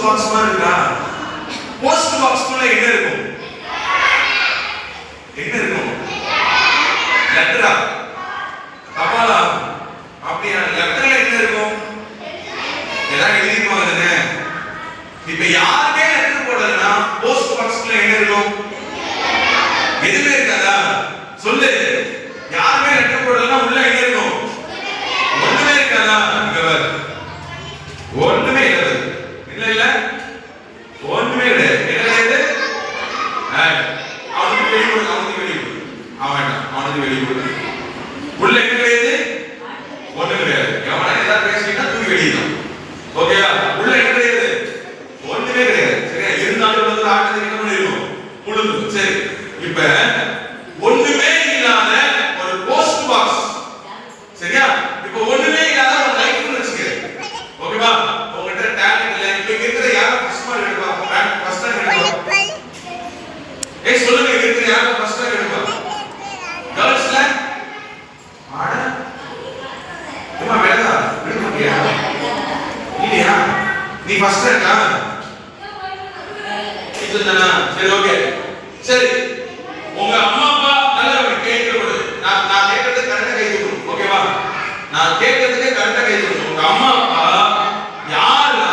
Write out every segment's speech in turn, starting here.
Box மாதிரி இருக்கா? Post பாக்ஸ்க்குள்ள என்ன இருக்கும்? என்ன இருக்கும்? லெட்டரா? தபாலா? அப்படியா? லெட்டர்ல என்ன இருக்கும்? ஏதாவது எழுதிருப்பாங்க தானே? இப்ப யாருமே லெட்டர் போடலன்னா போஸ்ட் பாக்ஸ்க்குள்ள என்ன இருக்கும்? எதுவுமே இருக்காதா? சொல்லு. யாருமே லெட்டர் போடலன்னா உள்ள என்ன இருக்கும்? ஒண்ணுமே இருக்காதா? இங்க பாரு. ஒண்ணுமே இல்ல. இல்ல இல்ல. ஒண்ணுமே இல்ல. என்ன இது? அவனுக்கு வெளிய போடு, அவனுக்கு வெளிய போடு. அவனுக்கு வெளிய போடு. உள்ள என்ன கிடையாது? ஒண்ணு கிடையாது. எவனா ஏதாவது பேசிட்டா தூக்கி வெளியிடும். ஓகேவா? உள்ள என்ன கிடையாது? ஒண்ணுமே கிடையாது. சரியா? இருந்தாலும் வந்து ஆட்டத்துக்கு என்ன பண்ணிருக்கும்? முழுது. சரி. இப்ப ஒண்ணுமே இல்லாத ஒரு போஸ்ட் பாக்ஸ். சரியா? இப்ப ஒண்ணுமே இல்லாத ஒரு லைஃப்னு வெச்சுக்கிறேன். ஓகேவா? உங்ககிட்ட டேலண்ட் இல்ல. இப்ப இருக்கிற யார ஃபர்ஸ்ட் மார்க் எடுப்பா? ஃபர்ஸ்ட் ரேங்க் எடுப்பா? ஏய் சொல்லுங்க, இருக்கிற யார ஃபர்ஸ்ட் ரேங்க் எடுப்பா? கேர்ள்ஸ்ல? ஆட? ஏமா வேலா? எடுக்கறியா? இல்லையா? நீ ஃபர்ஸ்ட் ரேங்கா? இதுதானா? சரி ஓகே. சரி. உங்க அம்மா அப்பா நல்லவங்க கேட்கறது. நான் கேட்கறது கரெக்ட்டா கை தூக்கணும். ஓகேவா? நான் கேட்கறதுக்கு கரெக்ட்டா கை தூக்கணும். உங்க அம்மா அப்பா யாரா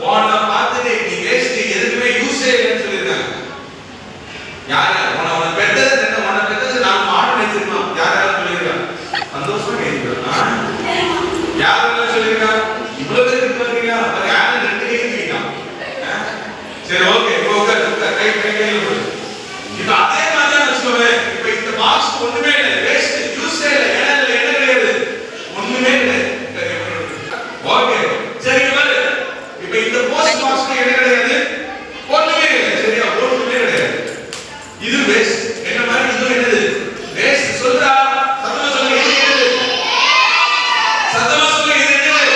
உன்னை பார்த்துட்டு நீ வேஸ்ட், எதுக்குமே யூஸே இல்லைன்னு சொல்லிருக்காங்க? யாரு? உன்னை பெத்தது நான் மாடு வச்சிருக்கா? யாராவது சொல்லிருக்காங்க? சந்தோஷமா கேட்கிறா? யாரெல்லாம் சொல்லிருக்கா? இவ்வளவு பேர் இருக்கீங்களா? அப்ப யாரு ரெண்டு கை தூக்கிட்டா? சரி ஓகே. இப்போ கை இப்ப அதே மாதிரி தான் வச்சுக்கோங்க. இப்ப இந்த பாக்ஸ் ஒண்ணுமே இல்ல, வேஸ்ட், யூஸே இல்ல, என்ன கிடையாது, ஒண்ணுமே இல்ல. ஓகே சரி பாரு. இப்ப இந்த போஸ்ட் பாக்ஸ்ல என்ன கிடையாது? ஒண்ணுமே இல்ல. சரியா? ஒண்ணுமே கிடையாது. இது வேஸ்ட். என்ன மாதிரி இது என்னது? வேஸ்ட். சொல்றா, சத்தமா சொல்லுங்க. இது என்னது? சத்தமா சொல்லுங்க. இது என்னது?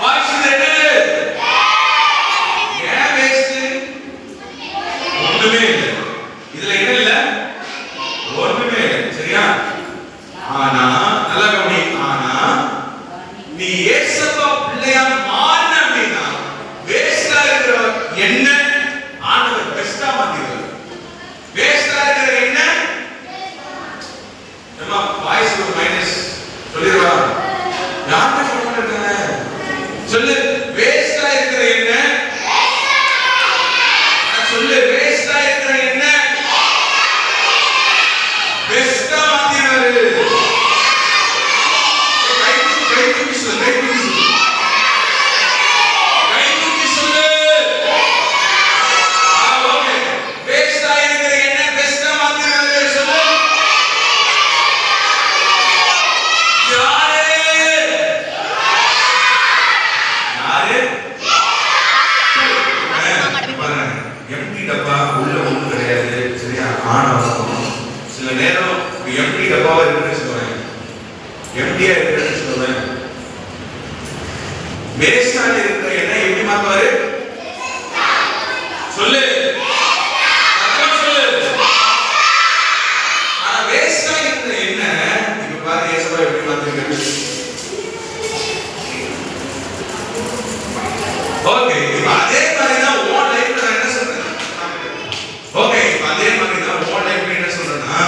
பாக்ஸ் இது என்னது? ஏன் வேஸ்ட்? ஒண்ணுமே இல்ல. இதுல என்ன இல்ல? ஒண்ணுமே இல்ல. சரியா? ஆனா நல்லா கவனி. ஆனா நீ ஏசப்பா பிள்ளையா மாறின அப்படின்னா வேஸ்டா இருக்கிற என்ன ஆண்டவர் பெஸ்டா மாத்திடுவார். வேஸ்டா இருக்கிற என்ன நம்ம வாய்ஸ் ஒரு மைனஸ் சொல்லிடுவா. யாருமே சொல்ல மாட்டாங்க. சொல்லு. வேஸ்டா இருக்கிற என்ன? சொல்லு. வேஸ்டா இருக்கிற என்ன பெஸ்டா மாத்திடுவாரு. கை தூக்கி சொல்லு. ஓகே. வேஸ்டா இருக்கிற என்ன பெஸ்டா மாத்திடுவாரு. சொல்லு. யாரு? எம்டி டப்பா உள்ள ஒண்ணு கிடையாது. சரியா? ஆணவம். சில நேரம் எம்டி டப்பாவா இருக்குன்னு சொல்லுவேன், எம்டியா இருக்குன்னு சொல்லுவேன். வேஸ்டா இருக்கிற என்ன எப்படி மாத்துவாரு? சொல்லு. சொல்லு. ஆனா வேஸ்டா இருக்கிற என்ன இப்ப பாரு ஏசப்பா எப்படி மாத்திருக்காரு. ஓகே. அதே மாதிரி தான் உன் லைஃப்ல நான் என்ன சொல்றேன்? ஓகே. அதே மாதிரி தான் உன் லைஃப்ல என்ன சொல்றேன்னா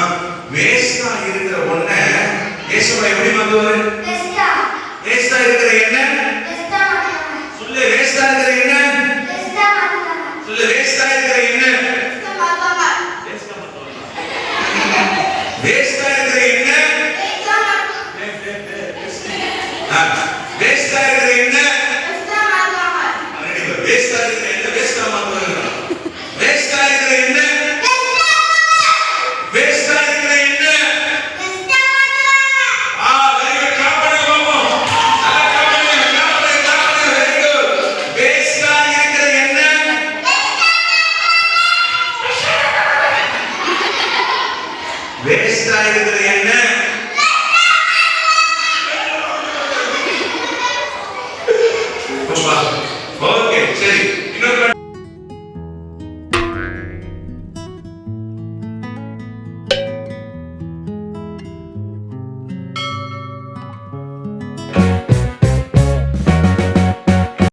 வேஸ்டா இருக்கிற ஒண்ண ஏசப்பா எப்படி மாத்துவாரு? பெஸ்டா. வேஸ்டா இருக்கிற என்ன பெஸ்டா மாத்துவாரு. சொல்லு. வேஸ்டா இருக்கிற என்ன பெஸ்டா மாத்துவாரு. சொல்லு. வேஸ்டா இருக்கிற என்ன பெஸ்டா மாத்துவாரு. வேஸ்டா மாத்துவாரு. வேஸ்டா இருக்கிற என்ன பெஸ்டா மாத்துவாரு. வேஸ்டா இருக்கிற என்ன பெஸ்டா மாத்துவாரு. அன்னைக்கு வேஸ்டா இருக்கிற என்ன பெஸ்டா மாத்துவாரு. வேஸ்டா இருக்கிற என்ன வேஸ்டா இருக்கிற என்ன பெஸ்டா மாத்துவாரு. Very good. கிளாப் பண்ணுங்க பாப்போம். நல்லா கிளாப் பண்ணுங்க. Very good. வேஸ்டா இருக்கிற என்ன வேஸ்டா இருக்கிற என்ன ஓகே சரி.